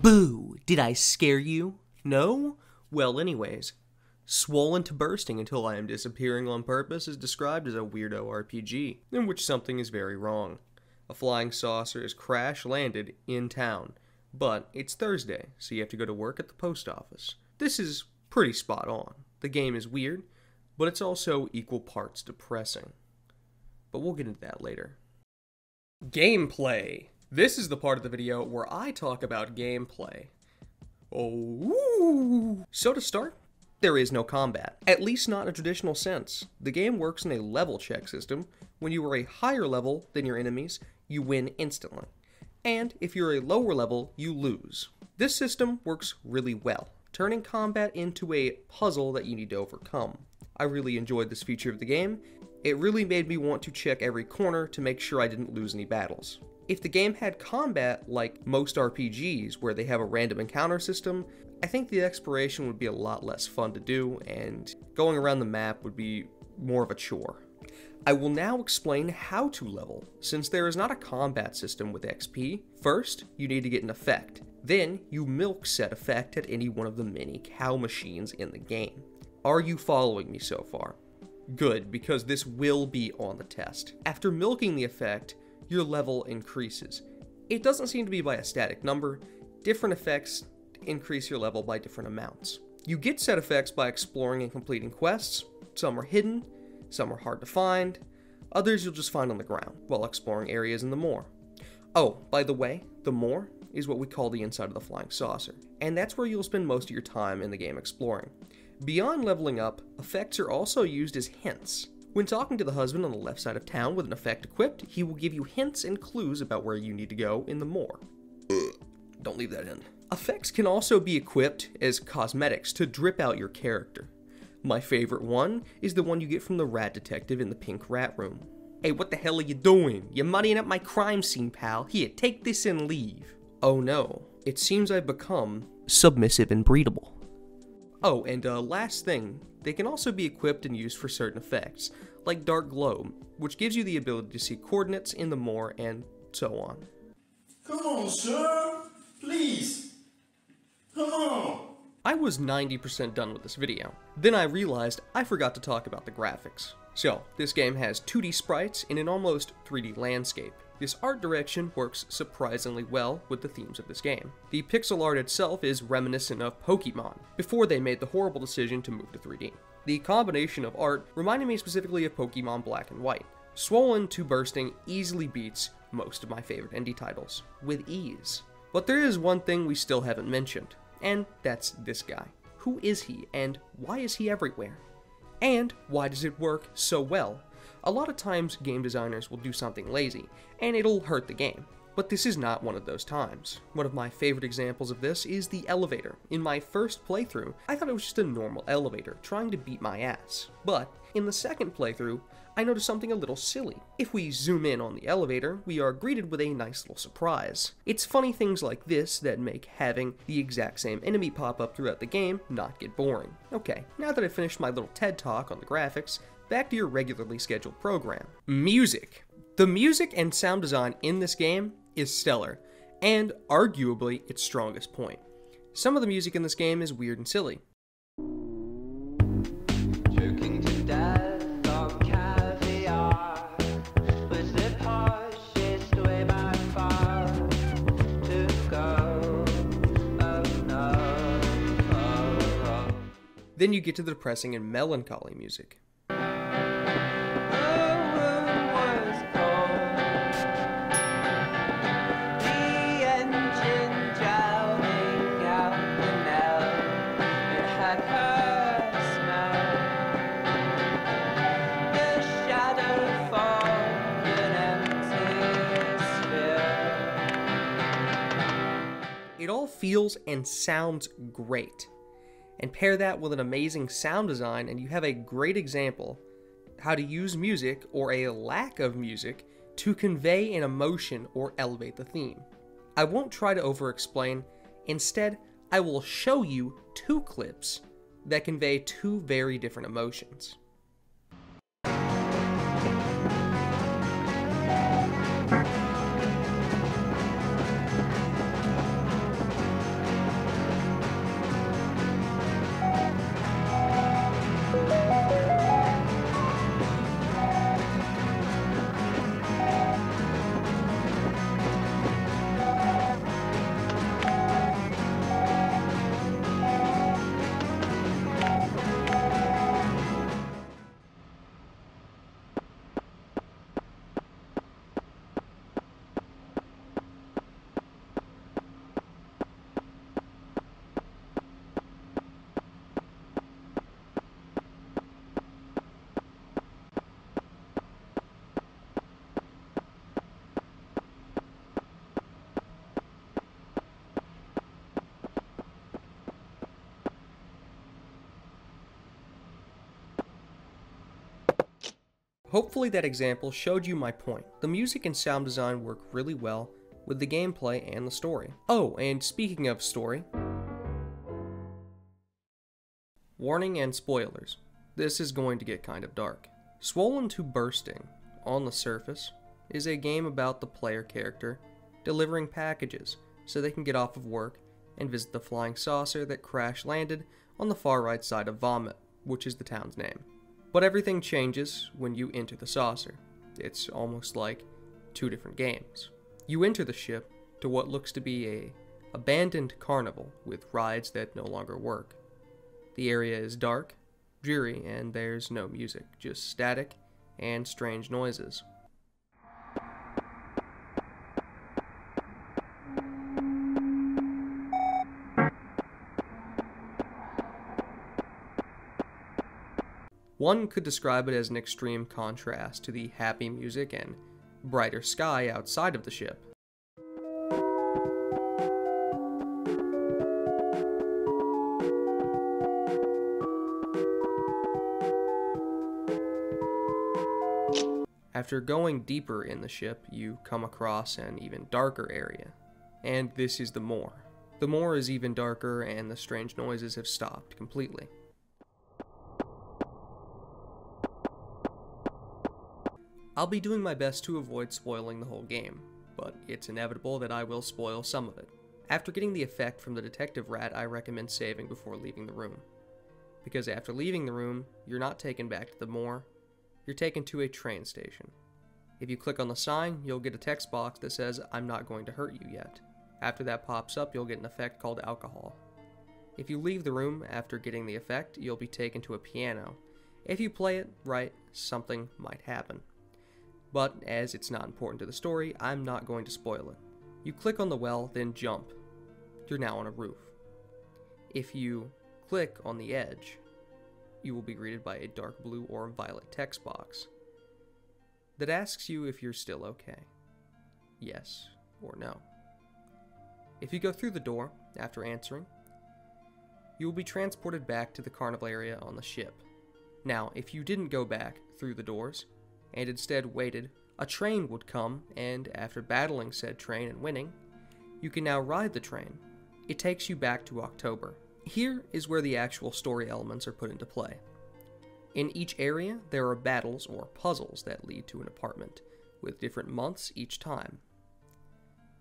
Boo! Did I scare you? No? Well, anyways, swollen to bursting until I am disappearing on purpose is described as a weirdo RPG, in which something is very wrong. A flying saucer is crash-landed in town, but it's Thursday, so you have to go to work at the post office. This is pretty spot on. The game is weird, but it's also equal parts depressing. But we'll get into that later. Gameplay. This is the part of the video where I talk about gameplay. Oh. So to start, there is no combat, at least not in a traditional sense. The game works in a level check system. When you are a higher level than your enemies, you win instantly. And if you're a lower level, you lose. This system works really well, turning combat into a puzzle that you need to overcome. I really enjoyed this feature of the game. It really made me want to check every corner to make sure I didn't lose any battles. If the game had combat like most RPGs where they have a random encounter system, I think the exploration would be a lot less fun to do and going around the map would be more of a chore. I will now explain how to level. Since there is not a combat system with XP, first you need to get an effect. Then you milk said effect at any one of the many cow machines in the game. Are you following me so far? Good, because this will be on the test. After milking the effect, your level increases. It doesn't seem to be by a static number. Different effects increase your level by different amounts. You get set effects by exploring and completing quests. Some are hidden, some are hard to find, others you'll just find on the ground while exploring areas in the moor. Oh, by the way, the moor is what we call the inside of the flying saucer, and that's where you'll spend most of your time in the game exploring. Beyond leveling up, effects are also used as hints. When talking to the husband on the left side of town with an effect equipped, he will give you hints and clues about where you need to go in the moor. Don't leave that in. Effects can also be equipped as cosmetics to drip out your character. My favorite one is the one you get from the rat detective in the pink rat room. Hey, what the hell are you doing? You're muddying up my crime scene, pal. Here, take this and leave. Oh no, it seems I've become submissive and breedable. Oh, and last thing, they can also be equipped and used for certain effects, like Dark Glow, which gives you the ability to see coordinates in the moor and so on. Come on, sir, please, come on. I was 90% done with this video. Then I realized I forgot to talk about the graphics. So, this game has 2D sprites in an almost 3D landscape. This art direction works surprisingly well with the themes of this game. The pixel art itself is reminiscent of Pokemon, before they made the horrible decision to move to 3D. The combination of art reminded me specifically of Pokemon Black and White. Swollen to bursting easily beats most of my favorite indie titles, with ease. But there is one thing we still haven't mentioned, and that's this guy. Who is he, and why is he everywhere? And why does it work so well? A lot of times game designers will do something lazy, and it'll hurt the game. But this is not one of those times. One of my favorite examples of this is the elevator. In my first playthrough, I thought it was just a normal elevator trying to beat my ass. But in the second playthrough, I noticed something a little silly. If we zoom in on the elevator, we are greeted with a nice little surprise. It's funny things like this that make having the exact same enemy pop up throughout the game not get boring. Okay, now that I've finished my little TED talk on the graphics, back to your regularly scheduled program. Music. The music and sound design in this game is stellar, and arguably its strongest point. Some of the music in this game is weird and silly. Then you get to the depressing and melancholy music. It all feels and sounds great. And pair that with an amazing sound design and you have a great example how to use music or a lack of music to convey an emotion or elevate the theme. I won't try to over-explain. Instead, I will show you two clips that convey two very different emotions. Hopefully that example showed you my point. The music and sound design work really well with the gameplay and the story. Oh, and speaking of story, warning and spoilers. This is going to get kind of dark. Swollen to Bursting, on the surface, is a game about the player character delivering packages so they can get off of work and visit the flying saucer that crash landed on the far right side of Vomit, which is the town's name. But everything changes when you enter the saucer. It's almost like two different games. You enter the ship to what looks to be a abandoned carnival with rides that no longer work. The area is dark, dreary, and there's no music, just static and strange noises. One could describe it as an extreme contrast to the happy music and brighter sky outside of the ship. After going deeper in the ship, you come across an even darker area, and this is the moor. The moor is even darker and the strange noises have stopped completely. I'll be doing my best to avoid spoiling the whole game, but it's inevitable that I will spoil some of it. After getting the effect from the detective rat, I recommend saving before leaving the room. Because after leaving the room, you're not taken back to the moor, you're taken to a train station. If you click on the sign, you'll get a text box that says, "I'm not going to hurt you yet." After that pops up, you'll get an effect called alcohol. If you leave the room after getting the effect, you'll be taken to a piano. If you play it right, something might happen. But as it's not important to the story, I'm not going to spoil it. You click on the well, then jump. You're now on a roof. If you click on the edge, you will be greeted by a dark blue or violet text box that asks you if you're still okay. Yes or no. If you go through the door after answering, you will be transported back to the carnival area on the ship. Now, if you didn't go back through the doors, and instead waited, a train would come, and after battling said train and winning, you can now ride the train. It takes you back to October. Here is where the actual story elements are put into play. In each area, there are battles or puzzles that lead to an apartment, with different months each time.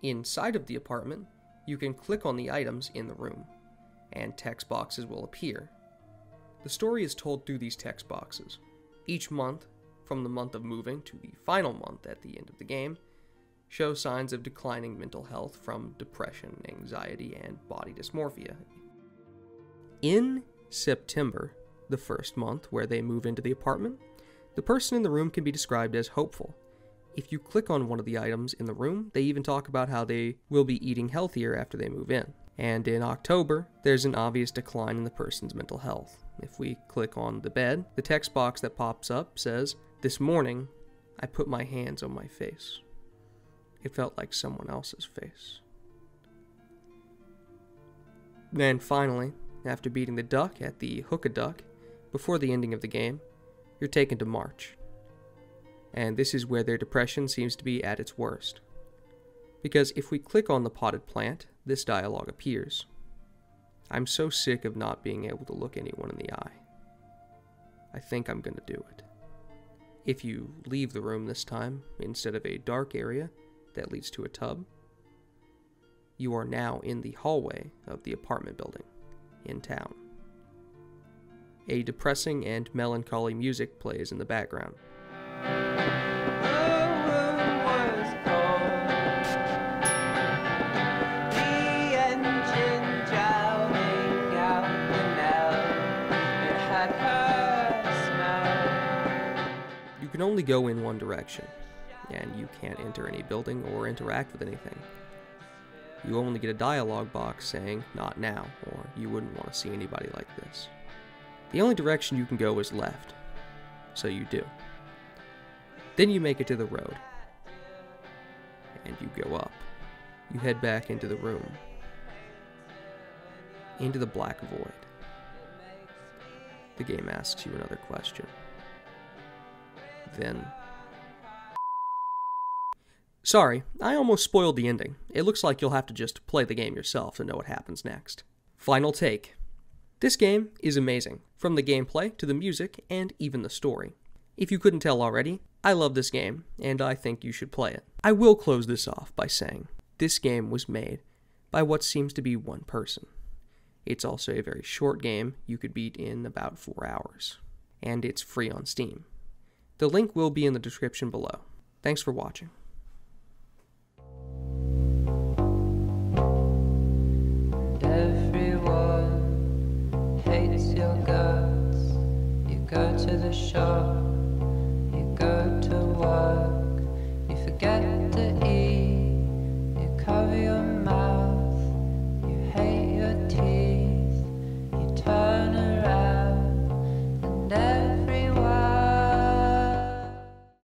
Inside of the apartment, you can click on the items in the room, and text boxes will appear. The story is told through these text boxes. Each month, from the month of moving to the final month at the end of the game, show signs of declining mental health from depression, anxiety, and body dysmorphia. In September, the first month where they move into the apartment, the person in the room can be described as hopeful. If you click on one of the items in the room, they even talk about how they will be eating healthier after they move in. And in October, there's an obvious decline in the person's mental health. If we click on the bed, the text box that pops up says, "This morning, I put my hands on my face. It felt like someone else's face." Then finally, after beating the duck at the Hook-a-Duck, before the ending of the game, you're taken to March. And this is where their depression seems to be at its worst. Because if we click on the potted plant, this dialogue appears. "I'm so sick of not being able to look anyone in the eye. I think I'm gonna do it." If you leave the room this time, instead of a dark area that leads to a tub, you are now in the hallway of the apartment building in town. A depressing and melancholy music plays in the background. You can only go in one direction, and you can't enter any building or interact with anything. You only get a dialogue box saying, "Not now," or "You wouldn't want to see anybody like this." The only direction you can go is left, so you do. Then you make it to the road, and you go up. You head back into the room, into the black void. The game asks you another question. then... Sorry, I almost spoiled the ending. It looks like you'll have to just play the game yourself to know what happens next. Final take. This game is amazing, from the gameplay to the music and even the story. If you couldn't tell already, I love this game, and I think you should play it. I will close this off by saying, this game was made by what seems to be one person. It's also a very short game you could beat in about 4 hours. And it's free on Steam. The link will be in the description below. Thanks for watching. Everyone hates your guts. You go to the shop